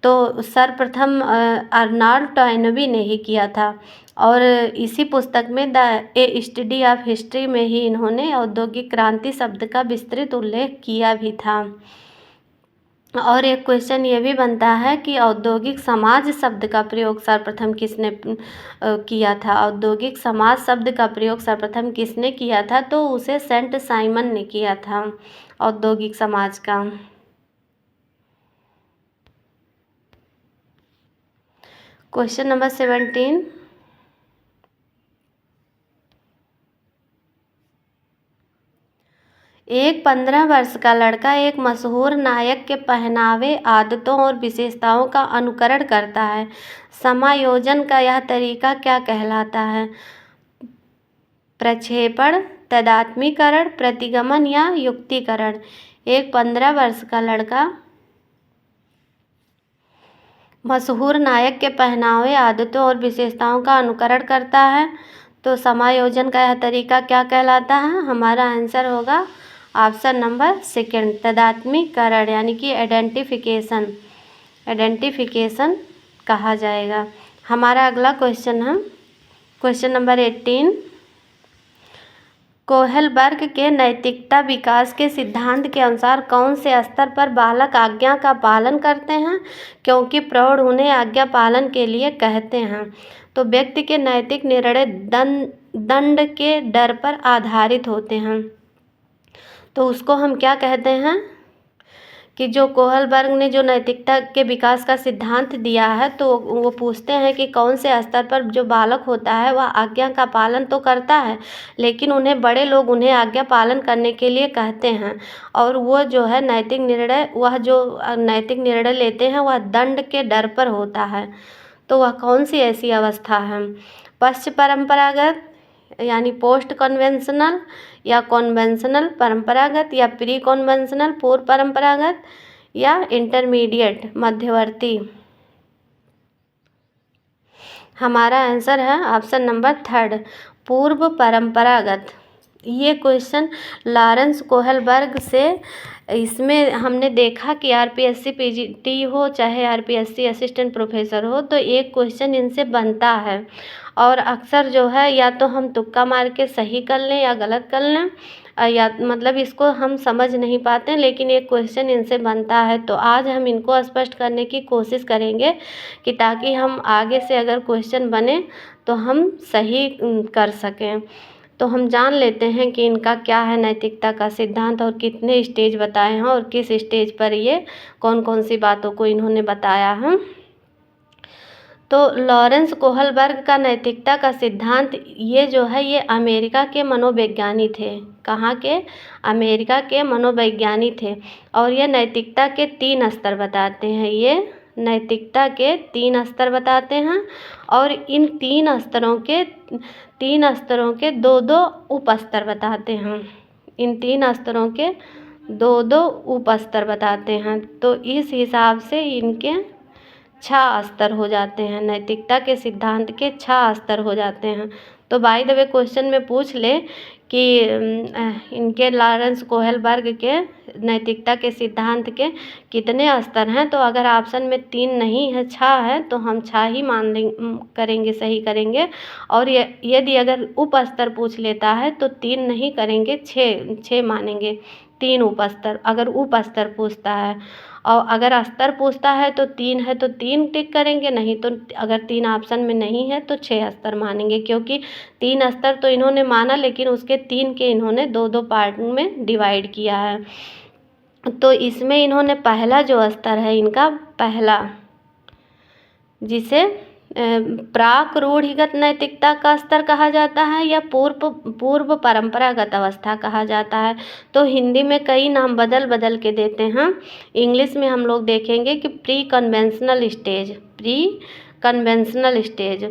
तो सर्वप्रथम अर्नाल्ड टॉयनबी ने ही किया था। और इसी पुस्तक में the A study of history में ही इन्होंने औद्योगिक क्रांति शब्द का विस्तृत उल्लेख किया भी था। और एक क्वेश्चन ये भी बनता है कि औद्योगिक समाज शब्द का प्रयोग सर्वप्रथम किसने किया था। औद्योगिक समाज शब्द का प्रयोग सर्वप्रथम किसने किया था, तो उसे सेंट साइमन ने किया था औद्योगिक समाज का। क्वेश्चन नंबर 17, एक 15 वर्ष का लड़का एक मशहूर नायक के पहनावे, आदतों और विशेषताओं का अनुकरण करता है। समायोजन का यह तरीका क्या कहलाता है। प्रक्षेपण, तादात्म्यीकरण, प्रतिगमन या युक्तिकरण। एक 15 वर्ष का लड़का मशहूर नायक के पहनावे, आदतों और विशेषताओं का अनुकरण करता है, तो समायोजन का यह तरीका क्या कहलाता है। हमारा आंसर होगा ऑप्शन नंबर सेकंड, तादात्म्यीकरण यानी कि आइडेंटिफिकेशन कहा जाएगा। हमारा अगला क्वेश्चन है क्वेश्चन नंबर 18, कोहलबर्ग के नैतिकता विकास के सिद्धांत के अनुसार कौन से स्तर पर बालक आज्ञा का पालन करते हैं, क्योंकि प्रौढ़ उन्हें आज्ञा पालन के लिए कहते हैं। तो व्यक्ति के नैतिक निर्णय दंड के डर पर आधारित होते हैं, तो उसको हम क्या कहते हैं कि जो कोहलबर्ग ने जो नैतिकता के विकास का सिद्धांत दिया है, तो वो पूछते हैं कि कौन से स्तर पर जो बालक होता है वह आज्ञा का पालन तो करता है, लेकिन उन्हें बड़े लोग उन्हें आज्ञा पालन करने के लिए कहते हैं। और वो जो है नैतिक निर्णय लेते हैं वह दंड के डर पर होता है। तो वह कौन सी ऐसी अवस्था है। पश्च परंपरागत यानी पोस्ट कन्वेंशनल, या कॉन्वेंशनल परंपरागत, या प्री कॉन्वेंशनल पूर्व परंपरागत, या इंटरमीडिएट मध्यवर्ती। हमारा आंसर है ऑप्शन नंबर थर्ड, पूर्व परंपरागत। ये क्वेश्चन लॉरेंस कोहलबर्ग से, इसमें हमने देखा कि आरपीएससी पीजीटी हो चाहे आरपीएससी असिस्टेंट प्रोफेसर हो, तो एक क्वेश्चन इनसे बनता है। और अक्सर जो है या तो हम तुक्का मार के सही कर लें या गलत कर लें, या मतलब इसको हम समझ नहीं पाते, लेकिन एक क्वेश्चन इनसे बनता है। तो आज हम इनको स्पष्ट करने की कोशिश करेंगे कि ताकि हम आगे से अगर क्वेश्चन बने तो हम सही कर सकें। तो हम जान लेते हैं कि इनका क्या है नैतिकता का सिद्धांत और कितने स्टेज बताए हैं और किस स्टेज पर ये कौन कौन सी बातों को इन्होंने बताया है। तो लॉरेंस कोहलबर्ग का नैतिकता का सिद्धांत ये जो है ये अमेरिका के मनोविज्ञानी थे। कहाँ के? अमेरिका के मनोविज्ञानी थे। और ये नैतिकता के 3 स्तर बताते हैं। ये नैतिकता के 3 स्तर बताते हैं और इन 3 स्तरों के 2-2 उप स्तर बताते हैं। इन 3 स्तरों के 2-2 उप स्तर बताते हैं। तो इस हिसाब से इनके 6 स्तर हो जाते हैं। नैतिकता के सिद्धांत के 6 स्तर हो जाते हैं। तो बाय द वे क्वेश्चन में पूछ ले कि इनके लॉरेंस कोहलबर्ग के नैतिकता के सिद्धांत के कितने स्तर हैं, तो अगर ऑप्शन में 3 नहीं है 6 है तो हम 6 ही करेंगे, सही करेंगे। और यदि अगर उप स्तर पूछ लेता है तो 3 नहीं करेंगे, 6 मानेंगे। 3 उप स्तर अगर उप स्तर पूछता है, और अगर स्तर पूछता है तो 3 है तो 3 टिक करेंगे, नहीं तो अगर 3 ऑप्शन में नहीं है तो 6 स्तर मानेंगे। क्योंकि 3 स्तर तो इन्होंने माना, लेकिन उसके 3 के इन्होंने 2-2 पार्ट में डिवाइड किया है। तो इसमें इन्होंने पहला जो स्तर है इनका पहला, जिसे प्राक रूढ़िगत नैतिकता का स्तर कहा जाता है या पूर्व परंपरागत अवस्था कहा जाता है। तो हिंदी में कई नाम बदल के देते हैं। इंग्लिश में हम लोग देखेंगे कि प्री कन्वेंशनल स्टेज।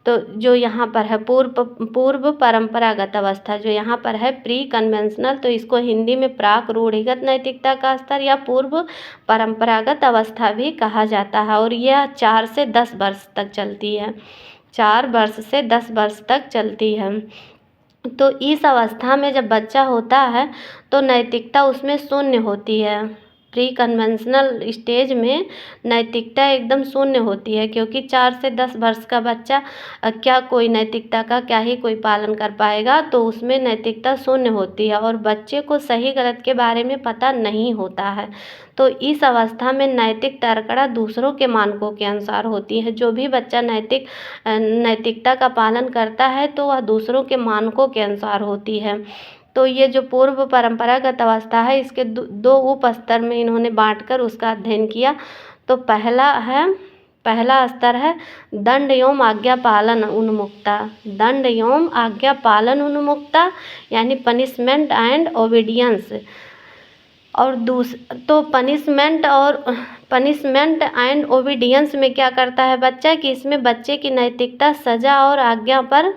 तो जो यहाँ पर है पूर्व परंपरागत अवस्था, जो यहाँ पर है प्री कन्वेंशनल, तो इसको हिंदी में प्राक रूढ़िगत नैतिकता का स्तर या पूर्व परंपरागत अवस्था भी कहा जाता है। और यह 4 से 10 वर्ष तक चलती है, 4 वर्ष से 10 वर्ष तक चलती है। तो इस अवस्था में जब बच्चा होता है तो नैतिकता उसमें शून्य होती है। प्री कन्वेंशनल स्टेज में नैतिकता एकदम शून्य होती है, क्योंकि 4 से 10 वर्ष का बच्चा क्या कोई नैतिकता का क्या ही कोई पालन कर पाएगा, तो उसमें नैतिकता शून्य होती है और बच्चे को सही गलत के बारे में पता नहीं होता है। तो इस अवस्था में नैतिक तर्कड़ा दूसरों के मानकों के अनुसार होती है। जो भी बच्चा नैतिकता का पालन करता है तो वह दूसरों के मानकों के अनुसार होती है। तो ये जो पूर्व परंपरागत अवस्था है, इसके दो उप स्तर में इन्होंने बांटकर उसका अध्ययन किया। तो पहला स्तर है दंड एवं आज्ञा पालन उन्मुक्ता। दंड एवं आज्ञा पालन उन्मुक्ता यानी पनिशमेंट एंड ओबीडियंस। और तो पनिशमेंट एंड ओबीडियंस में क्या करता है बच्चा कि इसमें बच्चे की नैतिकता सजा और आज्ञा पर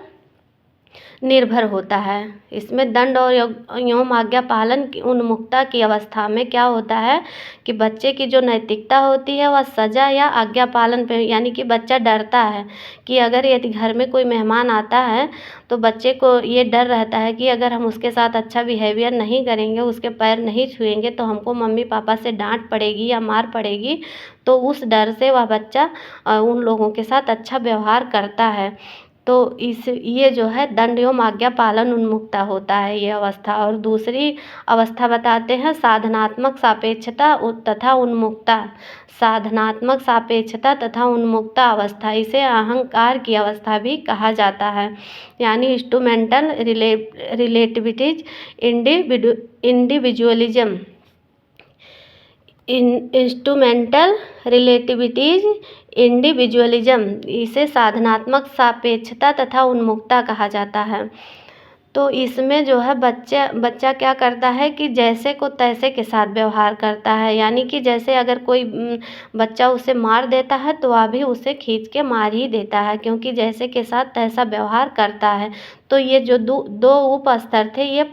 निर्भर होता है। इसमें दंड और एवं आज्ञा पालन की उन्मुक्ता की अवस्था में क्या होता है कि बच्चे की जो नैतिकता होती है वह सजा या आज्ञा पालन पे, यानी कि बच्चा डरता है कि अगर यदि घर में कोई मेहमान आता है तो बच्चे को ये डर रहता है कि अगर हम उसके साथ अच्छा बिहेवियर नहीं करेंगे, उसके पैर नहीं छुएंगे तो हमको मम्मी पापा से डांट पड़ेगी या मार पड़ेगी। तो उस डर से वह बच्चा उन लोगों के साथ अच्छा व्यवहार करता है। तो ये जो है दंड एवं आज्ञा पालन उन्मुक्ता होता है ये अवस्था। और दूसरी अवस्था बताते हैं साधनात्मक सापेक्षता तथा उन्मुक्ता। साधनात्मक सापेक्षता तथा उन्मुक्ता अवस्था, इसे अहंकार की अवस्था भी कहा जाता है, यानी इंस्ट्रूमेंटल रिलेटिविटीज इंडिविजुअलिज्म। इंस्ट्रूमेंटल रिलेटिविटीज इंडिविजुअलिज्म, इसे साधनात्मक सापेक्षता तथा उन्मुक्ता कहा जाता है। तो इसमें जो है बच्चा क्या करता है कि जैसे को तैसे के साथ व्यवहार करता है, यानी कि जैसे अगर कोई बच्चा उसे मार देता है तो वह भी उसे खींच के मार ही देता है, क्योंकि जैसे के साथ तैसा व्यवहार करता है। तो ये जो दो उप स्तर थे ये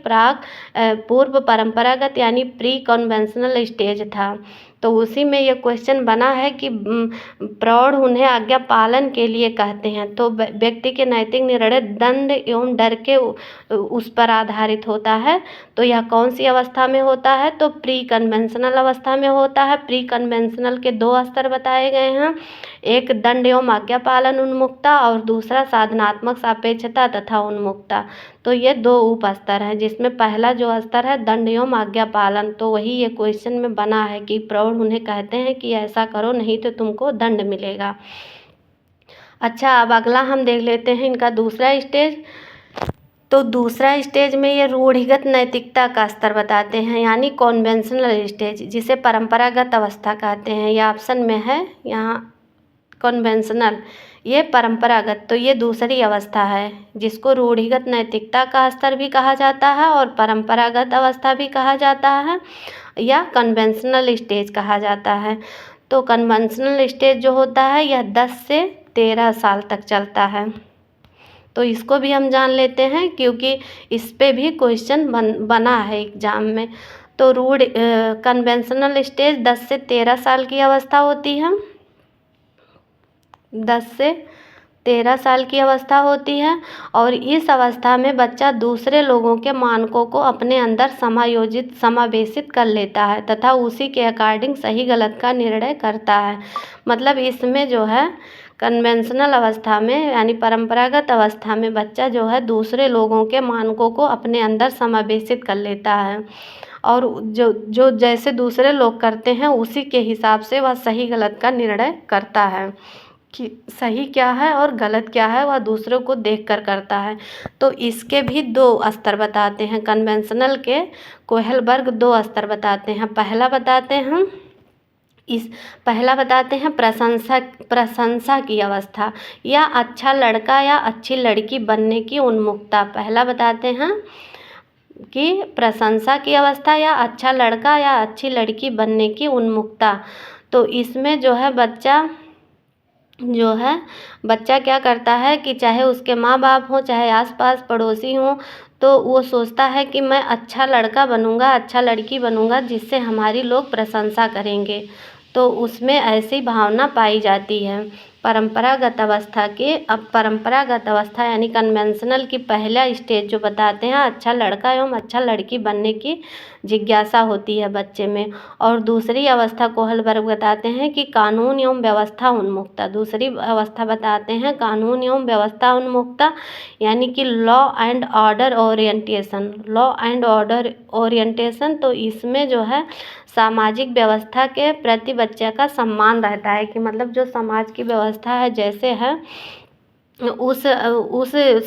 पूर्व परंपरागत यानी प्री कन्वेंशनल स्टेज था। तो उसी में ये क्वेश्चन बना है कि प्रौढ़ उन्हें आज्ञा पालन के लिए कहते हैं। तो व्यक्ति के नैतिक निर्णय दंड एवं डर के उस पर आधारित होता है। तो यह कौन सी अवस्था में होता है? तो प्री कन्वेंशनल अवस्था में होता है। प्री कन्वेंशनल के 2 स्तर बताए गए हैं, एक दंड एवं आज्ञा पालन उन्मुक्ता और दूसरा साधनात्मक सापेक्षता तथा उन्मुक्ता। तो ये 2 उप स्तर हैं, जिसमें पहला जो स्तर है दंड एवं आज्ञा पालन, तो वही ये क्वेश्चन में बना है कि प्रौढ़ उन्हें कहते हैं कि ऐसा करो नहीं तो तुमको दंड मिलेगा। अच्छा, अब अगला हम देख लेते हैं इनका दूसरा स्टेज। तो दूसरा स्टेज में ये रूढ़िगत नैतिकता का स्तर बताते हैं, यानी कन्वेंशनल स्टेज, जिसे परंपरागत अवस्था कहते हैं। यह ऑप्शन में है यहाँ कन्वेंशनल, ये परंपरागत। तो ये दूसरी अवस्था है जिसको रूढ़िगत नैतिकता का स्तर भी कहा जाता है और परंपरागत अवस्था भी कहा जाता है या कन्वेंशनल स्टेज कहा जाता है। तो कन्वेंशनल स्टेज जो होता है यह 10 से 13 साल तक चलता है। तो इसको भी हम जान लेते हैं क्योंकि इस पे भी क्वेश्चन बना है एग्जाम में। तो कन्वेंशनल स्टेज 10 से 13 साल की अवस्था होती है, 10 से 13 साल की अवस्था होती है। और इस अवस्था में बच्चा दूसरे लोगों के मानकों को अपने अंदर समावेशित कर लेता है तथा उसी के अकॉर्डिंग सही गलत का निर्णय करता है। मतलब इसमें जो है कन्वेंशनल अवस्था में यानी परंपरागत अवस्था में बच्चा जो है दूसरे लोगों के मानकों को अपने अंदर समावेशित कर लेता है और जो जैसे दूसरे लोग करते हैं उसी के हिसाब से वह सही गलत का निर्णय करता है कि सही क्या है और गलत क्या है, वह दूसरों को देखकर करता है। तो इसके भी 2 स्तर बताते हैं, कन्वेंशनल के कोहलबर्ग 2 स्तर बताते हैं। पहला बताते हैं प्रशंसा की अवस्था या अच्छा लड़का या अच्छी लड़की बनने की उन्मुक्ता। पहला बताते हैं कि प्रशंसा की अवस्था या अच्छा लड़का या अच्छी लड़की बनने की उन्मुक्ता। तो इसमें जो है बच्चा जो है बच्चा क्या करता है कि चाहे उसके माँ बाप हों, चाहे आसपास पड़ोसी हों, तो वो सोचता है कि मैं अच्छा लड़का बनूँगा, अच्छा लड़की बनूँगा, जिससे हमारी लोग प्रशंसा करेंगे। तो उसमें ऐसी भावना पाई जाती है। परंपरागत अवस्था यानी कन्वेंशनल की पहला स्टेज जो बताते हैं, अच्छा लड़का एवं अच्छा लड़की बनने की जिज्ञासा होती है बच्चे में। और दूसरी अवस्था कोहलबर्ग बताते हैं कि कानून एवं व्यवस्था उन्मुखता। दूसरी अवस्था बताते हैं कानून एवं व्यवस्था उन्मुखता, यानी कि law and order orientation. Law and order orientation, तो इसमें जो है सामाजिक व्यवस्था के प्रति बच्चे का सम्मान रहता है कि मतलब जो समाज की व्यवस्था है जैसे है, उस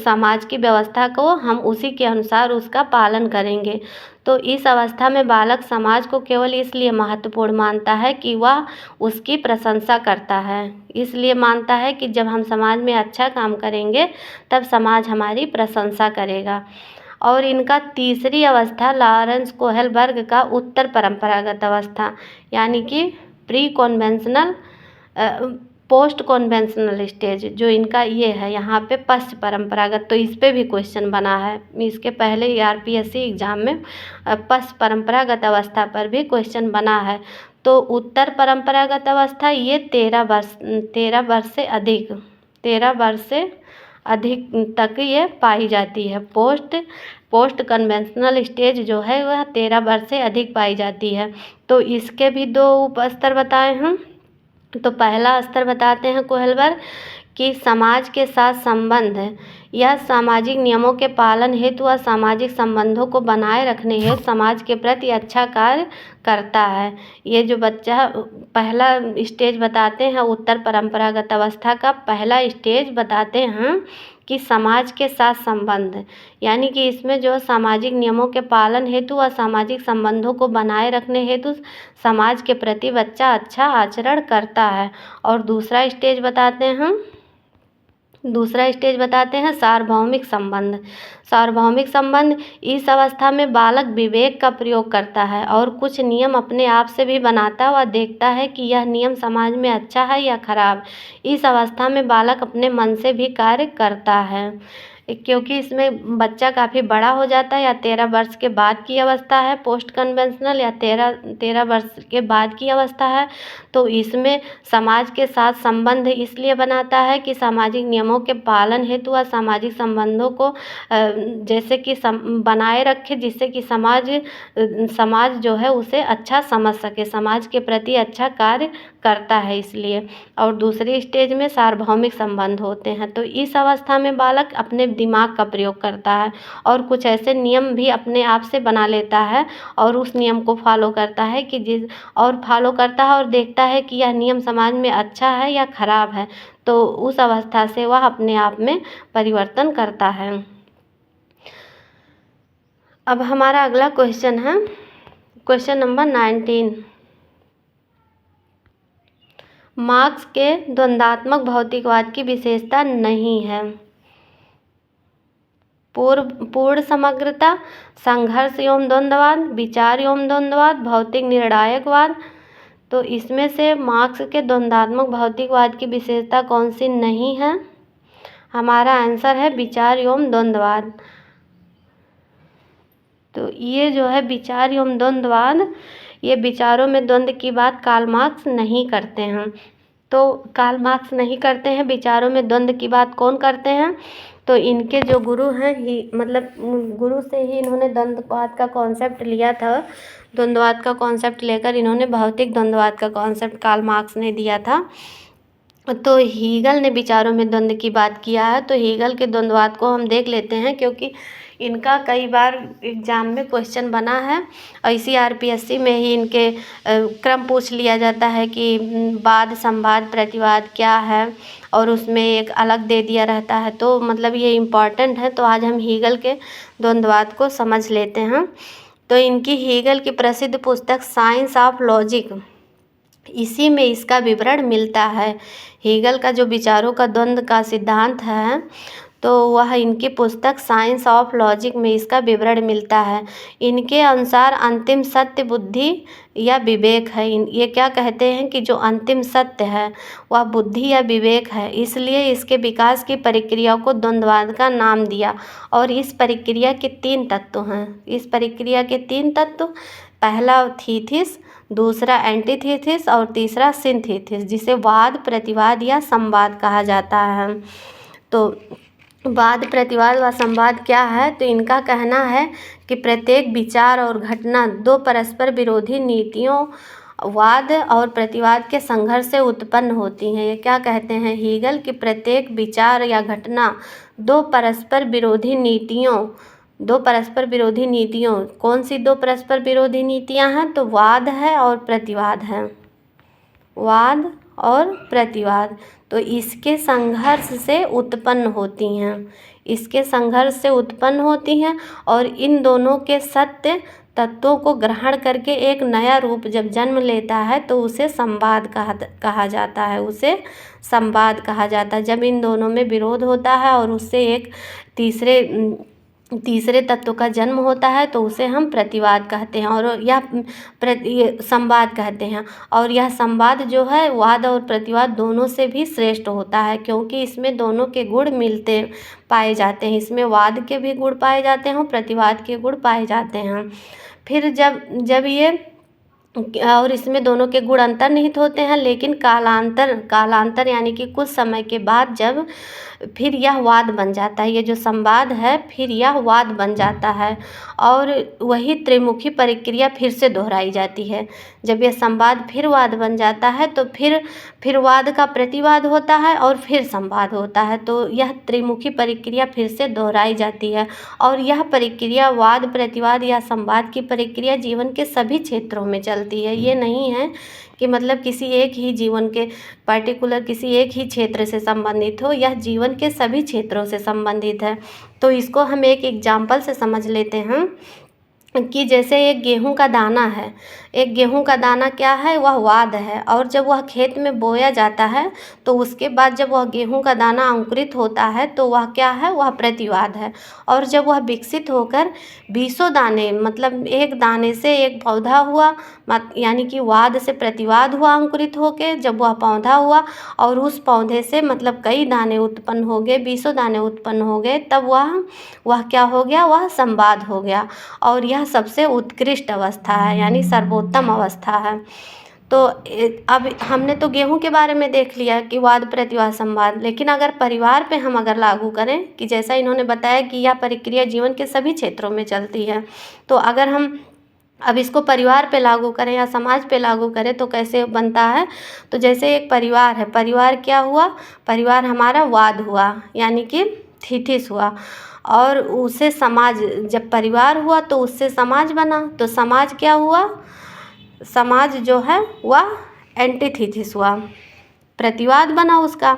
समाज की व्यवस्था को हम उसी के अनुसार उसका पालन करेंगे। तो इस अवस्था में बालक समाज को केवल इसलिए महत्वपूर्ण मानता है कि वह उसकी प्रशंसा करता है। इसलिए मानता है कि जब हम समाज में अच्छा काम करेंगे तब समाज हमारी प्रशंसा करेगा। और इनका तीसरी अवस्था लॉरेंस कोहलबर्ग का उत्तर परंपरागत अवस्था, यानी कि pre conventional post conventional stage, जो इनका ये है यहाँ पे पश्च परंपरागत। तो इस पे भी क्वेश्चन बना है, इसके पहले RPSC एग्जाम में पश्च परंपरागत अवस्था पर भी क्वेश्चन बना है। तो उत्तर परंपरागत अवस्था ये 13 वर्ष से अधिक तक ये पाई जाती है। पोस्ट कन्वेंशनल स्टेज जो है वह 13 वर्ष से अधिक पाई जाती है। तो इसके भी 2 उप स्तर बताए हैं। तो पहला स्तर बताते हैं कोहलबर्ग कि समाज के साथ संबंध है, यह सामाजिक नियमों के पालन हेतु व सामाजिक संबंधों को बनाए रखने हेतु समाज के प्रति अच्छा कार्य करता है। ये जो बच्चा पहला स्टेज बताते हैं उत्तर परंपरागत अवस्था का पहला स्टेज बताते हैं कि समाज के साथ संबंध, यानी कि इसमें जो सामाजिक नियमों के पालन हेतु व सामाजिक संबंधों को बनाए रखने हेतु समाज के प्रति बच्चा अच्छा आचरण करता है। और दूसरा स्टेज बताते हैं सार्वभौमिक संबंध। सार्वभौमिक संबंध, इस अवस्था में बालक विवेक का प्रयोग करता है और कुछ नियम अपने आप से भी बनाता व देखता है कि यह नियम समाज में अच्छा है या खराब। इस अवस्था में बालक अपने मन से भी कार्य करता है, क्योंकि इसमें बच्चा काफ़ी बड़ा हो जाता है। या 13 वर्ष के बाद की अवस्था है पोस्ट कन्वेंशनल, या 13 वर्ष के बाद की अवस्था है। तो इसमें समाज के साथ संबंध इसलिए बनाता है कि सामाजिक नियमों के पालन हेतु व सामाजिक संबंधों को जैसे कि बनाए रखे, जिससे कि समाज जो है उसे अच्छा समझ सके, समाज के प्रति अच्छा कार्य करता है इसलिए। और दूसरी स्टेज में सार्वभौमिक संबंध होते हैं। तो इस अवस्था में बालक अपने दिमाग का प्रयोग करता है और कुछ ऐसे नियम भी अपने आप से बना लेता है और उस नियम को फॉलो करता है और देखता है कि यह नियम समाज में अच्छा है या खराब है। तो उस अवस्था से वह अपने आप में परिवर्तन करता है। अब हमारा अगला क्वेश्चन है क्वेश्चन नंबर 19। मार्क्स के द्वंद्वात्मक भौतिकवाद की विशेषता नहीं है। पूर्ण समग्रता, संघर्ष एवं द्वंद्ववाद, विचार एवं द्वंद्ववाद, भौतिक निर्णायकवाद। तो इसमें से मार्क्स के द्वंद्वात्मक भौतिकवाद की विशेषता कौन सी नहीं है? हमारा आंसर है विचार एवं द्वंद्ववाद। तो ये जो है विचार एवं द्वंद्ववाद, ये विचारों में द्वंद्व की बात कार्ल मार्क्स नहीं करते हैं। तो कार्ल मार्क्स नहीं करते हैं, विचारों में द्वंद्व की बात कौन करते हैं? तो इनके जो गुरु हैं गुरु से ही इन्होंने द्वंद्ववाद का कॉन्सेप्ट लिया था। द्वंद्ववाद का कॉन्सेप्ट लेकर इन्होंने भौतिक द्वंद्ववाद का कॉन्सेप्ट कार्ल मार्क्स ने दिया था। तो हीगल ने विचारों में द्वंद्व की बात किया है। तो हीगल के द्वंद्ववाद को हम देख लेते हैं, क्योंकि इनका कई बार एग्जाम में क्वेश्चन बना है। ऐसी RPSC में ही इनके क्रम पूछ लिया जाता है कि वाद, संवाद, प्रतिवाद क्या है, और उसमें एक अलग दे दिया रहता है। तो मतलब ये इम्पॉर्टेंट है। तो आज हम हीगल के द्वंद्ववाद को समझ लेते हैं। तो इनकी हीगल की प्रसिद्ध पुस्तक साइंस ऑफ लॉजिक, इसी में इसका विवरण मिलता है। हीगल का जो विचारों का द्वंद्व का सिद्धांत है, तो वह इनकी पुस्तक साइंस ऑफ लॉजिक में इसका विवरण मिलता है। इनके अनुसार अंतिम सत्य बुद्धि या विवेक है। ये क्या कहते हैं कि जो अंतिम सत्य है वह बुद्धि या विवेक है, इसलिए इसके विकास की प्रक्रिया को द्वंद्ववाद का नाम दिया। और इस प्रक्रिया के 3 तत्व हैं। इस प्रक्रिया के 3 तत्व, पहला थीसिस, दूसरा एंटीथीसिस और तीसरा सिंथेसिस, जिसे वाद, प्रतिवाद या संवाद कहा जाता है। तो वाद, प्रतिवाद व संवाद क्या है? तो इनका कहना है कि प्रत्येक विचार और घटना 2 परस्पर विरोधी नीतियों, वाद और प्रतिवाद के संघर्ष से उत्पन्न होती हैं। ये क्या कहते हैं हीगल कि प्रत्येक विचार या घटना 2 परस्पर विरोधी नीतियों, 2 परस्पर विरोधी नीतियों, कौन सी 2 परस्पर विरोधी नीतियां हैं? तो वाद है और प्रतिवाद है, वाद और प्रतिवाद। तो इसके संघर्ष से उत्पन्न होती हैं, इसके संघर्ष से उत्पन्न होती हैं और इन दोनों के सत्य तत्वों को ग्रहण करके एक नया रूप जब जन्म लेता है तो उसे संवाद कहा जाता है, उसे संवाद कहा जाता है। जब इन दोनों में विरोध होता है और उससे एक तीसरे तत्व का जन्म होता है तो उसे हम प्रतिवाद कहते हैं और यह संवाद कहते हैं। और यह संवाद जो है वाद और प्रतिवाद दोनों से भी श्रेष्ठ होता है, क्योंकि इसमें दोनों के गुण मिलते पाए जाते हैं। इसमें वाद के भी गुण पाए जाते हैं, प्रतिवाद के गुण पाए जाते हैं। फिर जब ये और इसमें दोनों के गुण अंतर्निहित होते हैं, लेकिन कालांतर यानी कि कुछ समय के बाद जब फिर यह वाद बन जाता है, ये जो संवाद है फिर यह वाद बन जाता है और वही त्रिमुखी प्रक्रिया फिर से दोहराई जाती है। जब यह संवाद फिर वाद बन जाता है तो फिर वाद का प्रतिवाद होता है और फिर संवाद होता है, तो यह त्रिमुखी प्रक्रिया फिर से दोहराई जाती है। और यह प्रक्रिया, वाद, प्रतिवाद या संवाद की प्रक्रिया जीवन के सभी क्षेत्रों में चलती है। ये नहीं है कि मतलब किसी एक ही जीवन के पर्टिकुलर किसी एक ही क्षेत्र से संबंधित हो, यह जीवन के सभी क्षेत्रों से संबंधित है। तो इसको हम एक एग्जाम्पल से समझ लेते हैं कि जैसे एक गेहूं का दाना है, एक गेहूं का दाना क्या है? वह वाद है। और जब वह खेत में बोया जाता है तो उसके बाद जब वह गेहूं का दाना अंकुरित होता है तो वह क्या है? वह प्रतिवाद है। और जब वह विकसित होकर 20 दाने, मतलब एक दाने से एक पौधा हुआ, यानी कि वाद से प्रतिवाद हुआ अंकुरित होकर, जब वह पौधा हुआ और उस पौधे से मतलब कई दाने उत्पन्न हो गए, 20 दाने उत्पन्न हो गए, तब वह क्या हो गया? वह संवाद हो गया। और यह सबसे उत्कृष्ट अवस्था है, यानी सर्वोत्तम अवस्था है। तो अब हमने तो गेहूं के बारे में देख लिया कि वाद, प्रतिवाद, संवाद, लेकिन अगर परिवार पे हम लागू करें कि जैसा इन्होंने बताया कि यह प्रक्रिया जीवन के सभी क्षेत्रों में चलती है, तो अगर हम अब इसको परिवार पे लागू करें या समाज पे लागू करें तो कैसे बनता है? तो जैसे एक परिवार है, परिवार क्या हुआ? परिवार हमारा वाद हुआ, यानी कि थीसिस हुआ। और उसे समाज, जब परिवार हुआ तो उससे समाज बना, तो समाज क्या हुआ? समाज जो है वह एंटीथीसिस हुआ, प्रतिवाद बना उसका।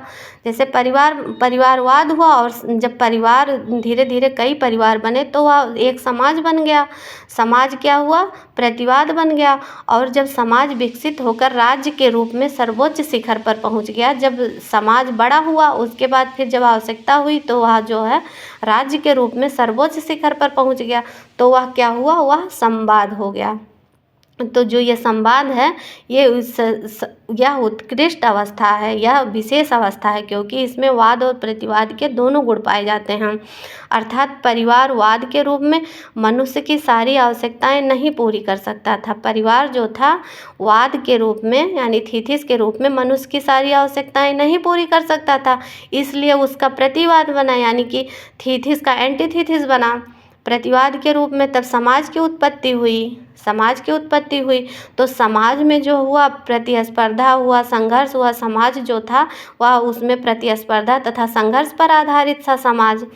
जैसे परिवारवाद हुआ और जब परिवार धीरे धीरे कई परिवार बने तो वह एक समाज बन गया, समाज क्या हुआ? प्रतिवाद बन गया। और जब समाज विकसित होकर राज्य के रूप में सर्वोच्च शिखर पर पहुंच गया, जब समाज बड़ा हुआ उसके बाद फिर जब आवश्यकता हुई तो वह जो है राज्य के रूप में सर्वोच्च शिखर पर पहुंच गया, तो वह क्या हुआ? वह संवाद हो गया। तो जो ये संवाद है यह उत्कृष्ट अवस्था है, यह विशेष अवस्था है, क्योंकि इसमें वाद और प्रतिवाद के दोनों गुण पाए जाते हैं। अर्थात परिवार वाद के रूप में मनुष्य की सारी आवश्यकताएं नहीं पूरी कर सकता था। परिवार जो था वाद के रूप में, यानी थीसिस के रूप में मनुष्य की सारी आवश्यकताएं नहीं पूरी कर सकता था, इसलिए उसका प्रतिवाद बना, यानी कि थीसिस का एंटीथीसिस बना प्रतिवाद के रूप में। तब समाज की उत्पत्ति हुई, तो समाज में जो हुआ प्रतिस्पर्धा हुआ, संघर्ष हुआ। समाज जो था वह उसमें प्रतिस्पर्धा तथा संघर्ष पर आधारित था समाज।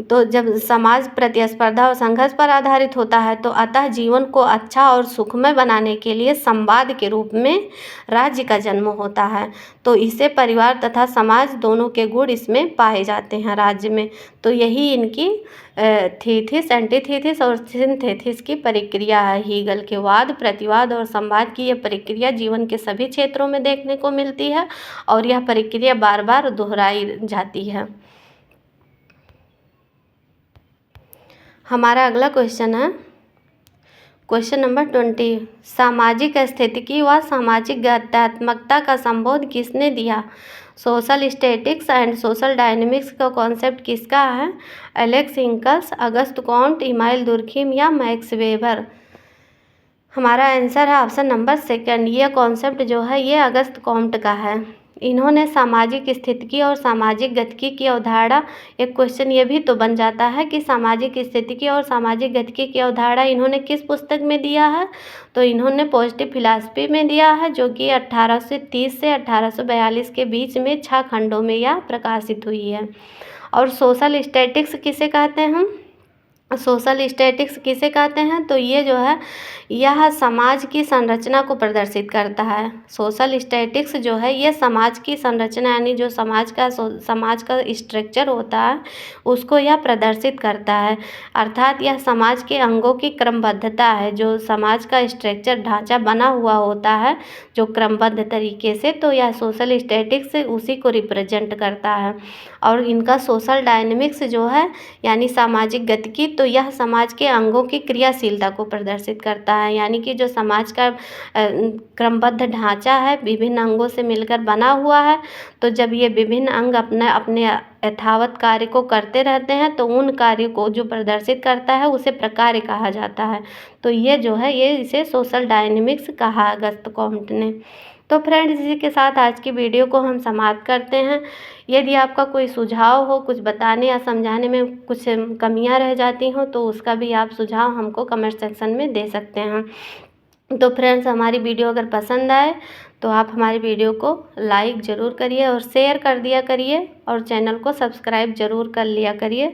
तो जब समाज प्रतिस्पर्धा और संघर्ष पर आधारित होता है तो अतः जीवन को अच्छा और सुखमय बनाने के लिए संवाद के रूप में राज्य का जन्म होता है। तो इसे परिवार तथा समाज दोनों के गुण इसमें पाए जाते हैं राज्य में। तो यही इनकी थीसिस, एंटीथीसिस और सिंथेसिस की प्रक्रिया है। हीगल के वाद, प्रतिवाद और संवाद की यह प्रक्रिया जीवन के सभी क्षेत्रों में देखने को मिलती है और यह प्रक्रिया बार बार दोहराई जाती है। हमारा अगला क्वेश्चन है क्वेश्चन नंबर 20। सामाजिक स्थितिकी व सामाजिक गत्यात्मकता का संबोध किसने दिया? Social statics and social dynamics का कॉन्सेप्ट किसका है? Alex इंकल्स, Auguste Comte, email Durkheim या मैक्स वेबर? हमारा आंसर है ऑप्शन नंबर सेकंड। ये कॉन्सेप्ट जो है ये अगस्त कॉम्ट का है। इन्होंने सामाजिक स्थितिकी और सामाजिक गतिकी की अवधारणा, एक क्वेश्चन ये भी तो बन जाता है कि सामाजिक स्थितिकी और सामाजिक गतिकी की अवधारणा इन्होंने किस पुस्तक में दिया है? तो इन्होंने पॉजिटिव फिलॉसफी में दिया है, जो कि 1830 से 1842 के बीच में 6 खंडों में यह प्रकाशित हुई है। और सोशल स्टैटिक्स किसे कहते हैं? सोशल स्टैटिक्स किसे कहते हैं? तो ये जो है यह समाज की संरचना को प्रदर्शित करता है। सोशल स्टैटिक्स जो है ये समाज की संरचना, यानी जो समाज का स्ट्रक्चर होता है उसको यह प्रदर्शित करता है। अर्थात यह समाज के अंगों की क्रमबद्धता है, जो समाज का स्ट्रक्चर ढांचा बना हुआ होता है जो क्रमबद्ध तरीके से, तो यह सोशल स्टैटिक्स उसी को रिप्रेजेंट करता है। और इनका सोशल डायनेमिक्स जो है यानी सामाजिक गतिकी, तो यह समाज के अंगों की क्रियाशीलता को प्रदर्शित करता है, यानी कि जो समाज का क्रमबद्ध ढांचा है विभिन्न अंगों से मिलकर बना हुआ है, तो जब ये विभिन्न अंग अपने यथावत कार्य को करते रहते हैं तो उन कार्य को जो प्रदर्शित करता है उसे प्रकार्य कहा जाता है। तो ये जो है ये इसे सोशल डायनेमिक्स कहा अगस्त कॉम्ट ने। तो फ्रेंड्स, इसी के साथ आज की वीडियो को हम समाप्त करते हैं। यदि आपका कोई सुझाव हो, कुछ बताने या समझाने में कुछ कमियां रह जाती हों, तो उसका भी आप सुझाव हमको कमेंट सेक्शन में दे सकते हैं। तो फ्रेंड्स, हमारी वीडियो अगर पसंद आए तो आप हमारी वीडियो को लाइक ज़रूर करिए और शेयर कर दिया करिए और चैनल को सब्सक्राइब ज़रूर कर लिया करिए।